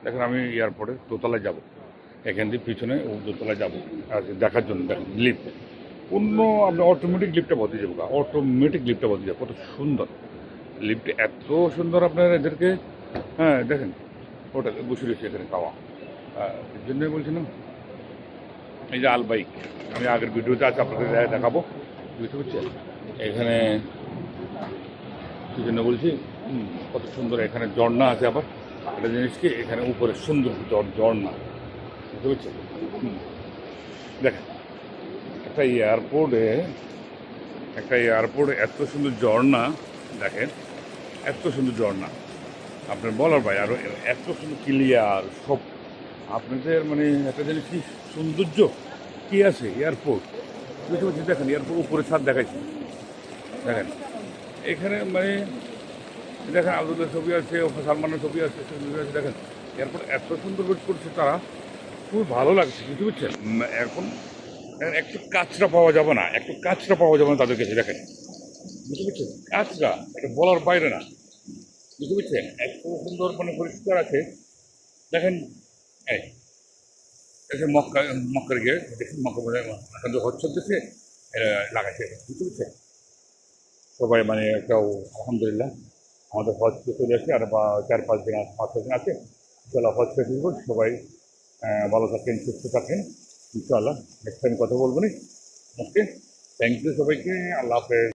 দেখেন আমি এয়ারপোর্টে দোতলায় যাব, এখান দিয়ে পিছনে ও দোতলায় যাবো আর দেখার জন্য। দেখেন লিফট, অন্য আপনি অটোমেটিক লিফটটা বদলে যাবো, অটোমেটিক লিফটটা বদলে যাবো, কত সুন্দর লিফট, এত সুন্দর আপনার এদেরকে। হ্যাঁ দেখেন, ওটা বসে রয়েছে এখানে খাওয়া, এর জন্যই বলছিলাম। এই যে আলবাইক, আমি আগের ভিডিওতে আছে আপনাদের দেখাবো, বুঝতে পারছেন। এখানে কী জন্য বলছি, কত সুন্দর এখানে ঝর্ণা আছে। আবার একটা জিনিস কি, এখানে উপরে সুন্দর ঝর্ণা, বুঝতে পারছেন। দেখেন একটা এয়ারপোর্টে এত সুন্দর ঝর্ণা, দেখেন এত সুন্দর ঝর্ণা আপনার বলার ভাই, আরও এত সুন্দর ক্লিয়ার সব আপনাদের, মানে একটা জিনিস কি সৌন্দর্য কি আছে এয়ারপোর্ট, বুঝতে পারছি। দেখেন এয়ারপোর্ট উপরে ছাদ দেখাচ্ছি, দেখেন এখানে মানে দেখেন আব্দুল্লাহ ছবি আছে, সালমানের ছবি আছে, ছবি আছে। দেখেন এয়ারপোর্ট এত সুন্দর করছে তারা, খুব ভালো লাগছে, বুঝতে পারছেন। এখন একটু কাঁচরা পাওয়া যাবে না, একটু কাঁচরা পাওয়া যাবে না তাদের কাছে, দেখেন বুঝতে পারছেন, কাঁচরা এটা বলার বাইরে না, বুঝতে পারছেন। এত সুন্দর মানে পরিষ্কার আছে, দেখেন। এই এসে মক্কার গিয়ে দেখুন, মক্কা এখন যে হচ্ছে দেশে লাগাইছে, বুঝতে পারছেন। সবাই মানে একটা আলহামদুলিল্লাহ, আমাদের হজ চলে আসে আর 4-5 দিন 5-6 দিন আছে, ইনশাল্লাহ হজ শেষ হয়ে যাবে। সবাই ভালো থাকেন, সুস্থ থাকেন, ইনশাআল্লাহ নেক্সট টাইম কথা বলবো নি। ওকে, থ্যাংক ইউ সবাইকে, আল্লাহ হাফেজ।